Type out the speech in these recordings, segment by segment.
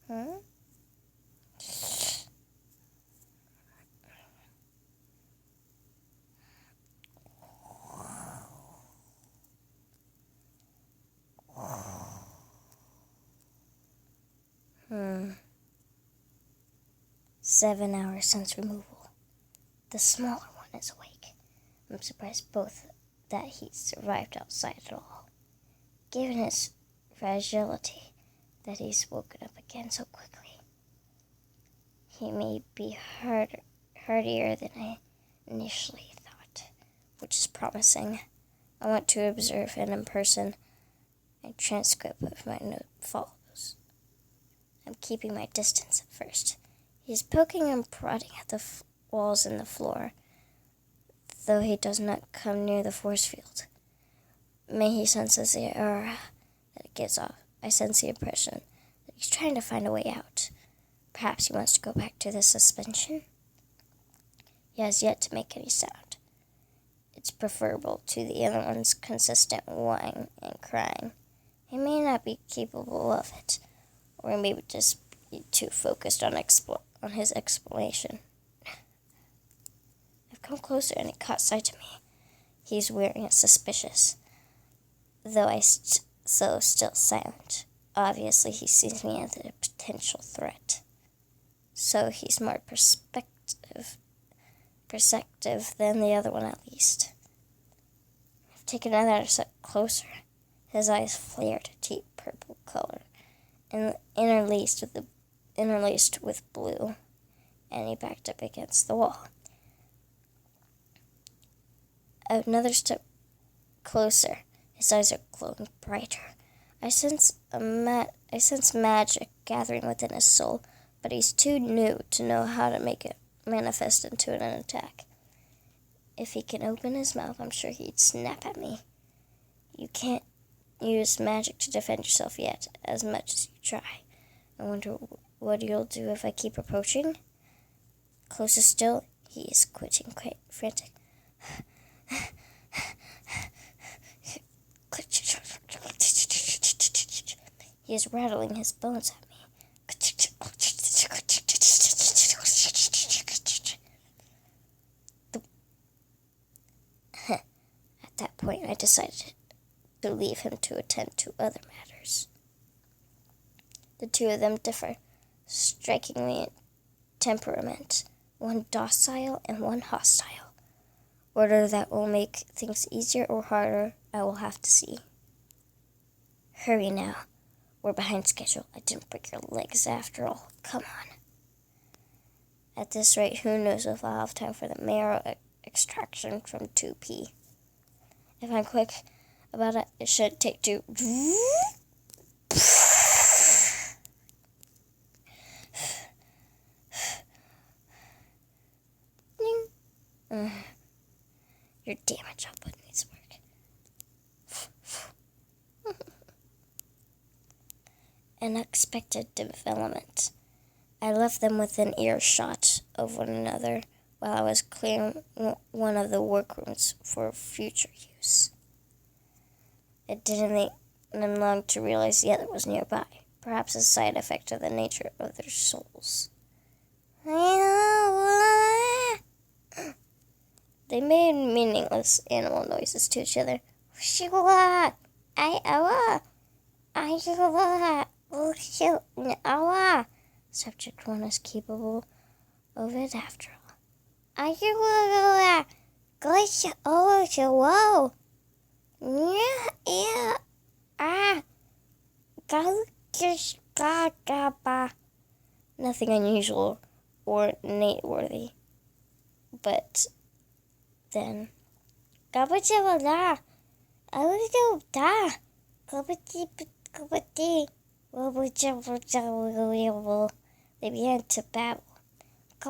Huh? 7 hours since removal. The smaller one is awake. I'm surprised both that he survived outside at all. Given his fragility, that he's woken up again so quickly. He may be hardier than I initially thought, which is promising. I want to observe and in person. A transcript of my note follows. I'm keeping my distance at first. He's poking and prodding at the walls and the floor, though he does not come near the force field. May he senses the aura that it gives off. I sense the impression that he's trying to find a way out. Perhaps he wants to go back to the suspension. He has yet to make any sound. It's preferable to the other one's consistent whining and crying. He may not be capable of it, or he may just be too focused on his explanation. I've come closer and he caught sight of me. He's wearing it suspicious, though so still silent. Obviously, he sees me as a potential threat. So he's more perceptive than the other one, at least. I've taken another step closer. His eyes flared a deep purple color, and interlaced with blue, and he backed up against the wall. Another step closer. His eyes are glowing brighter. I sense magic gathering within his soul, but he's too new to know how to make it manifest into an attack. If he can open his mouth, I'm sure he'd snap at me. You can't use magic to defend yourself yet, as much as you try. I wonder what you'll do if I keep approaching. Closer still, he is quitting, quite frantic. He is rattling his bones at me. At that point, I decided to leave him to attend to other matters. The two of them differ strikingly in temperament, one docile and one hostile. Whether that will make things easier or harder, I will have to see. Hurry now. We're behind schedule. I didn't break your legs after all. Come on. At this rate, who knows if I'll have time for the marrow extraction from 2P. If I'm quick about it, it should take 2. Your damage output needs work. An unexpected development. I left them within earshot of one another while I was clearing one of the workrooms for future use. It didn't take them long to realize the other was nearby, perhaps a side effect of the nature of their souls. They made meaningless animal noises to each other. Subject one is capable of it after all. Nothing unusual or Nate-worthy, but then, they began to babble. I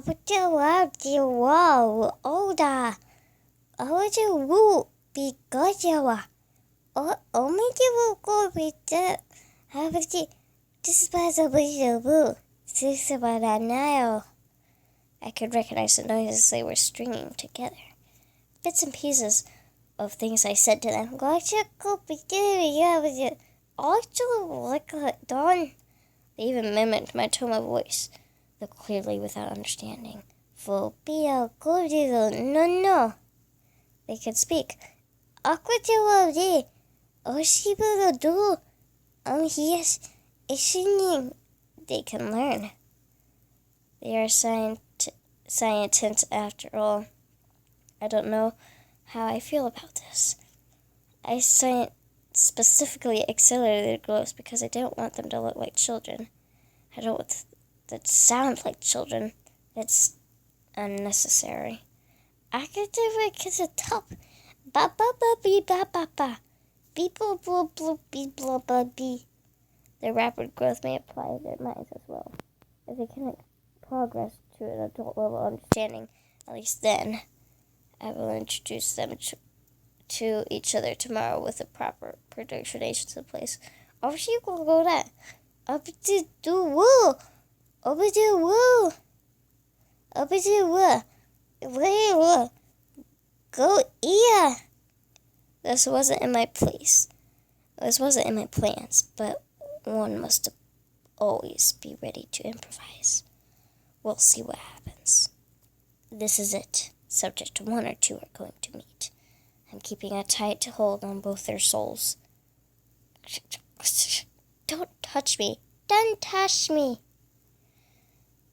could recognize the noises they were stringing together. Bits and pieces of things I said to them. They even mimicked my tone of voice, though clearly without understanding. Phobia, gordido, no. They could speak. Aquatiwa de, oshiburo do, yes, ishining. They can learn. They are scientists after all. I don't know how I feel about this. I specifically accelerated growth because I don't want them to look like children. I don't want them to sound like children. It's unnecessary. I could do it at the top. Ba ba ba bee ba ba ba. Beep boo boo boo bee blah blah bee. Their rapid growth may apply to their minds as well. If they can progress to an adult level understanding, at least then, I will introduce them to each other tomorrow with the proper predictions in place. Obviously, you can go that. Up to do woo. Up to woo. Up to woo. Woo. Go yeah. This wasn't in my place. This wasn't in my plans, but one must always be ready to improvise. We'll see what happens. This is it. Subject 1 or 2 are going to meet. I'm keeping a tight hold on both their souls. Don't touch me. Don't touch me.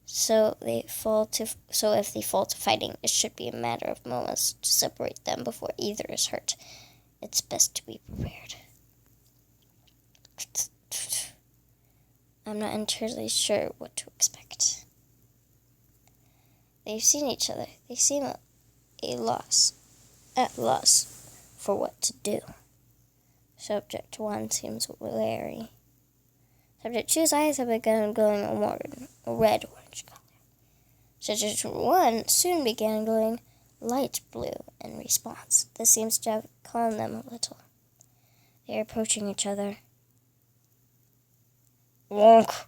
So if they fall to fighting, it should be a matter of moments to separate them before either is hurt. It's best to be prepared. I'm not entirely sure what to expect. They've seen each other. They seem at loss for what to do. Subject 1 seems wary. Subject 2's eyes have begun glowing a red-orange color. Subject 1 soon began glowing light blue in response. This seems to have calmed them a little. They are approaching each other. Wonk.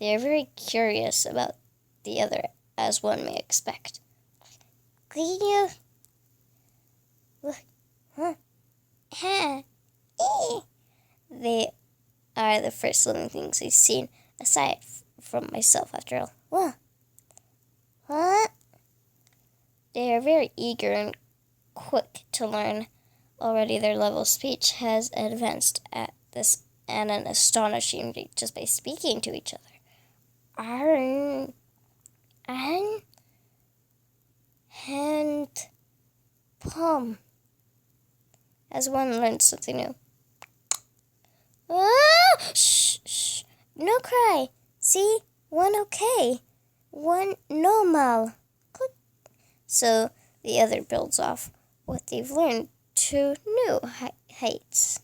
They are very curious about the other, as one may expect. They are the first living things we've seen, aside from myself, after all. What? They are very eager and quick to learn. Already their level of speech has advanced at an astonishing rate just by speaking to each other. And palm. As one learns something new. Shh, shh. No cry. See? One okay. One normal. Click. So the other builds off what they've learned to new heights.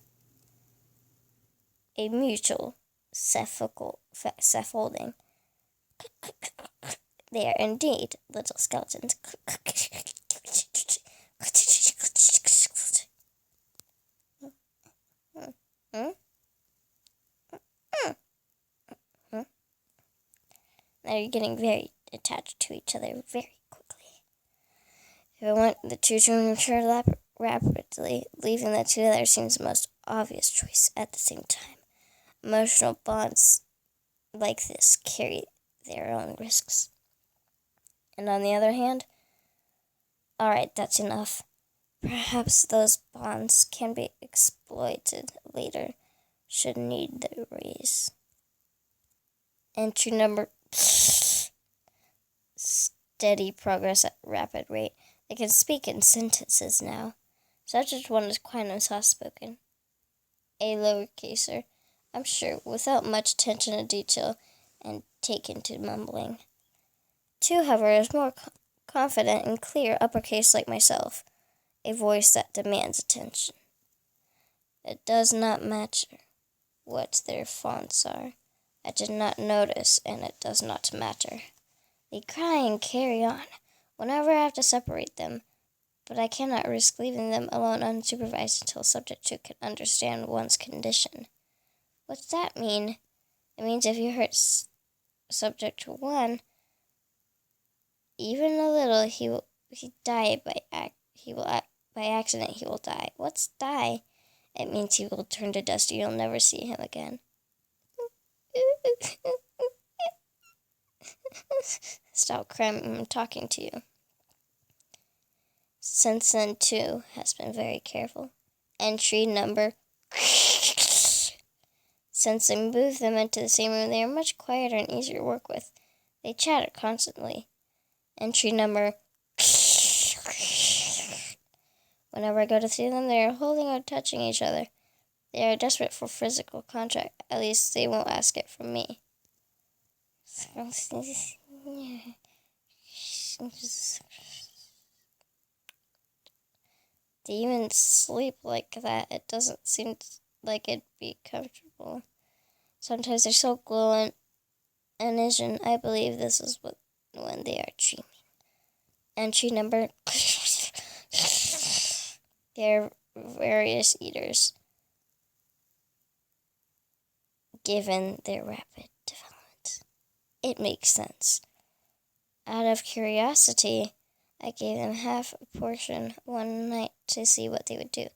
A mutual self-holding. They are indeed little skeletons. They're getting very attached to each other very quickly. If I want the two to mature rapidly, leaving them together seems the most obvious choice at the same time. Emotional bonds like this carry their own risks. And on the other hand, alright, that's enough. Perhaps those bonds can be exploited later, should need the raise. Entry number... Steady progress at rapid rate. They can speak in sentences now. Subject 1 is quite soft-spoken. A lowercaser, I'm sure, without much attention to detail and taken to mumbling. 2, however, is more confident and clear, uppercase like myself, a voice that demands attention. It does not matter what their fonts are. I did not notice, and it does not matter. They cry and carry on whenever I have to separate them, but I cannot risk leaving them alone unsupervised until subject 2 can understand one's condition. What's that mean? It means if you hurt subject 1, even a little, he will die by accident. He will die. What's die? It means he will turn to dust. You'll never see him again. Stop crying, I'm talking to you. Since then, too, has been very careful. Entry number. Since I moved them into the same room, they are much quieter and easier to work with. They chatter constantly. Entry number. Whenever I go to see them, they are holding or touching each other. They are desperate for physical contact. At least they won't ask it from me. To even sleep like that, it doesn't seem like it'd be comfortable. Sometimes they're so glowing and vision. I believe this is when they are dreaming. Entry number. They're various eaters, given their rapid development. It makes sense. Out of curiosity, I gave them half a portion one night to see what they would do.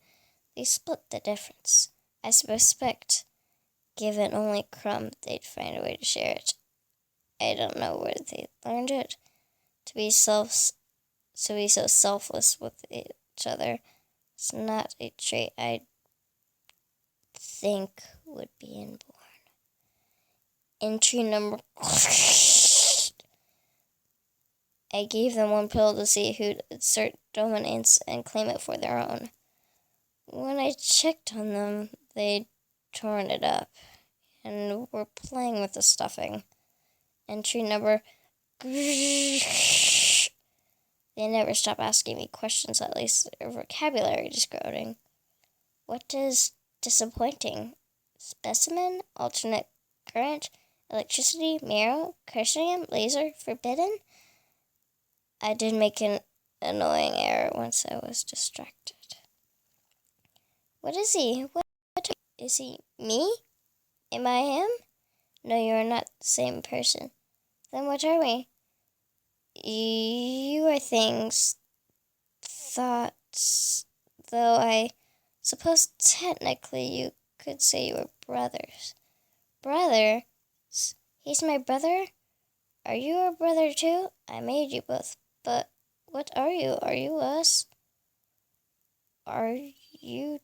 They split the difference. I suspect, given only crumb, they'd find a way to share it. I don't know where they learned it. To be so selfless with each other. It's not a trait I think would be inborn. Entry number. I gave them one pill to see who'd assert dominance and claim it for their own. When I checked on them, they'd torn it up and were playing with the stuffing. Entry number. They never stop asking me questions, at least their vocabulary is growing. What is disappointing? Specimen, alternate current, electricity, marrow, carcinium, laser, forbidden? I did make an annoying error once I was distracted. What is he? What is he? Me? Am I him? No, you are not the same person. Then what are we? You are things, thoughts, though I suppose technically you could say you were brothers. Brothers? He's my brother? Are you a brother too? I made you both, but what are you? Are you us? Are you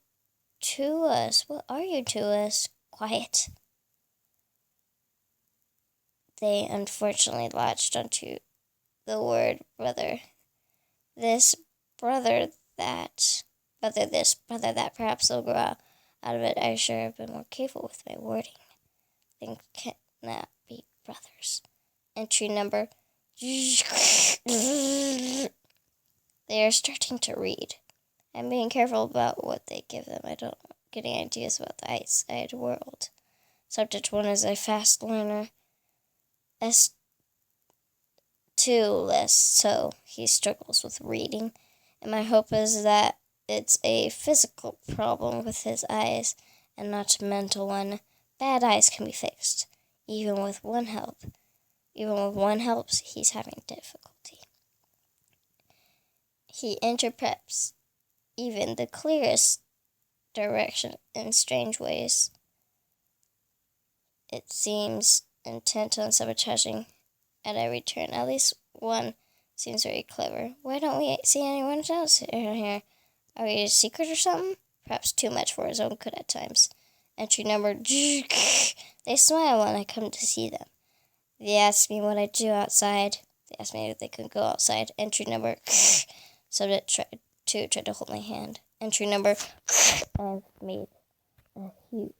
to us? What are you to us? Quiet. They unfortunately latched onto the word brother. This, brother that, brother this, brother that. Perhaps they'll grow out of it. I sure have been more careful with my wording. Things cannot be brothers. Entry number. They are starting to read. I'm being careful about what they give them. I don't get any ideas about the outside world. Subject 1 is a fast learner. S2 less so. He struggles with reading. And my hope is that it's a physical problem with his eyes and not a mental one. Bad eyes can be fixed. Even with one helps, he's having difficulty. He interprets even the clearest direction in strange ways. It seems intent on sabotaging at every turn. At least one seems very clever. Why don't we see anyone else in here? Are we a secret or something? Perhaps too much for his own good at times. Entry number. They smile when I come to see them. They ask me what I do outside. They ask me if they can go outside. Entry number. Subject tried to hold my hand. Entry number. I've made a huge